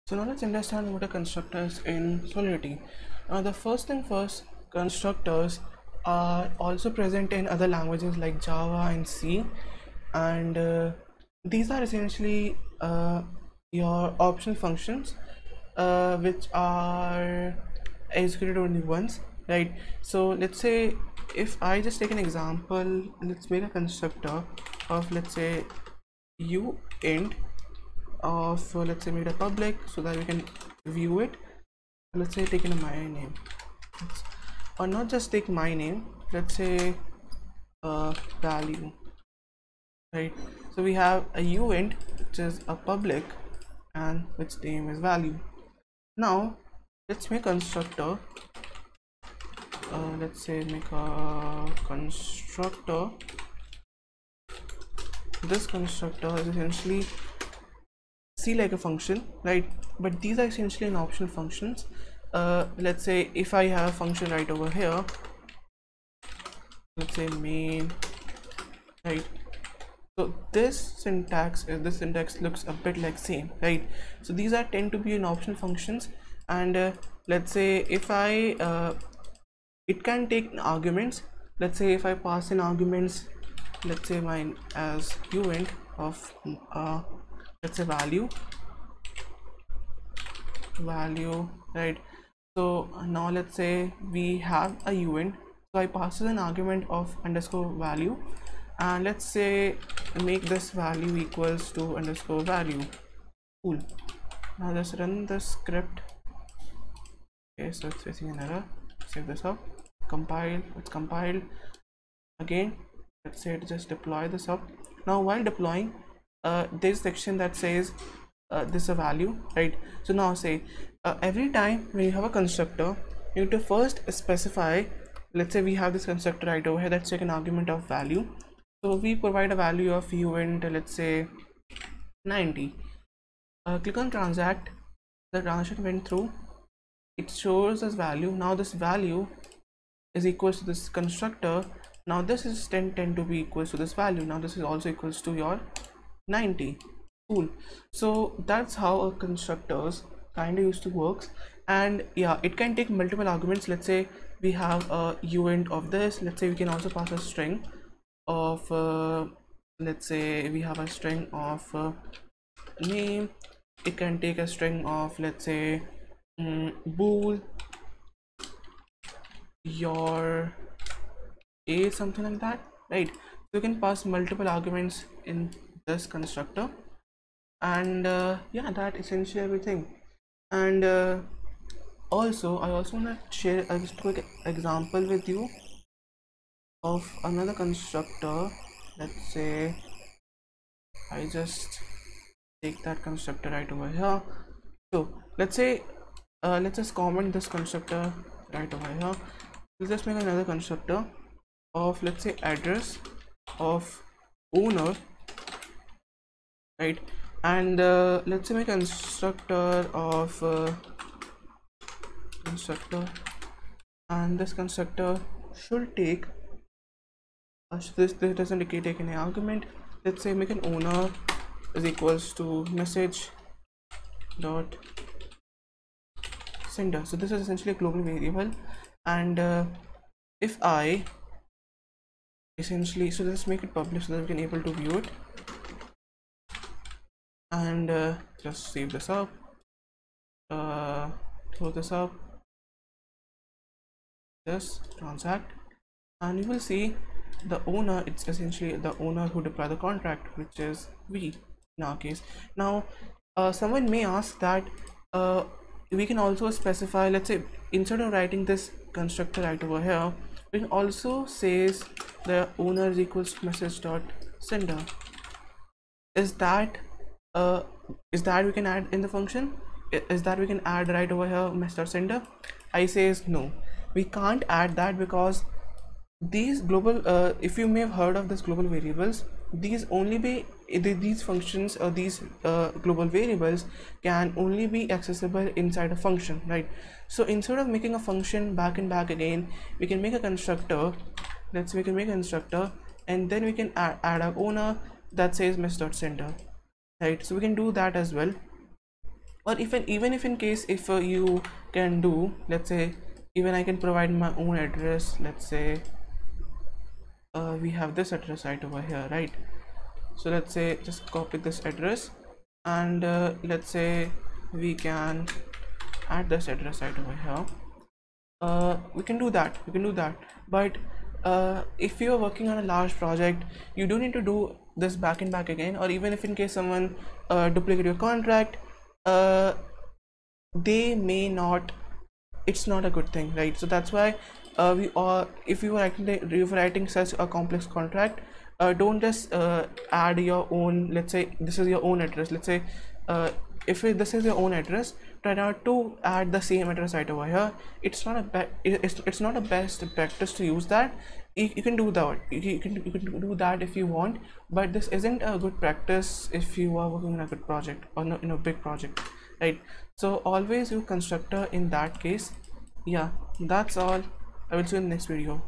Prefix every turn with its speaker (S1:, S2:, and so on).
S1: So now let's understand what a constructor is in Solidity. The first thing first, constructors are also present in other languages like Java and C, and these are essentially your optional functions which are executed only once, right? So let's say if I just take an example, let's make a constructor of, let's say, u int of let's say made a public so that we can view it. Let's say take in my name, or not just take my name, let's say value, right? So we have a uint which is a public and which name is value. Now let's make constructor, let's say make a constructor. This constructor is essentially see like a function, right? But these are essentially an optional functions. Let's say if I have a function right over here, let's say main, right? So this syntax looks a bit like same, right? So these are tend to be an optional functions, and let's say if I it can take arguments. Let's say if I pass in arguments, let's say mine as uint of let's say value, right? So now let's say we have a uint, so I pass an argument of underscore value, and let's say make this value equals to underscore value. Cool. Now let's run the script. Okay, so it's facing an error. Save this up, compile. It's compiled again. Let's say just deploy this up. Now while deploying, there's a section that says this is a value, right? So now say every time when you have a constructor, you need to first specify. Let's say we have this constructor right over here that's like an argument of value. So we provide a value of uint, let's say 90. Click on transact. The transaction went through. It shows as value. Now this value is equals to this constructor. Now this is 10 to be equals to this value. Now this is also equals to your 90. Cool. So that's how a constructors kind of used to works. And yeah, it can take multiple arguments. Let's say we have a uint of this. Let's say we can also pass a string of let's say we have a string of name. It can take a string of, let's say, bool your a, something like that, right? So you can pass multiple arguments in this constructor, and yeah, that essentially everything. And also I also want to share a quick example with you of another constructor. Let's say I just take that constructor right over here. So let's say let's just comment this constructor right over here. We'll just make another constructor of, let's say, address of owner, right? And let's say make a constructor of constructor, and this constructor should take this doesn't take any argument. Let's say make an owner is equals to message dot sender. So this is essentially a global variable, and if I essentially, so let's make it public so that we can able to view it, and just save this up, close this up, this transact, and you will see the owner, it's essentially the owner who deploy the contract, which is we in our case. Now someone may ask that we can also specify, let's say instead of writing this constructor right over here, we can also says the owner is equals to message dot sender. Is that we can add in the function? Is that we can add right over here message dot sender? I says no, we can't add that, because these global if you may have heard of this global variables, these only be these functions or these global variables can only be accessible inside a function, right? So instead of making a function back and back again, we can make a constructor. Let's we can make a constructor, and then we can add a owner that says message.sender, right? So we can do that as well. or even if in case if you can do, let's say even I can provide my own address. Let's say we have this address right over here, right? So let's say just copy this address, and let's say we can add this address right over here. We can do that, but if you are working on a large project, you do need to do this back and back again. Or even if in case someone duplicate your contract, they may not, it's not a good thing, right? So that's why we are, if you are writing such a complex contract, don't just add your own. Let's say this is your own address. Let's say if this is your own address, try not to add the same address right over here. It's not a best practice to use that. You can do that, you can do that if you want, but this isn't a good practice if you are working on a good project or in a big project, right? So always use constructor in that case. Yeah, that's all. I will see you in the next video.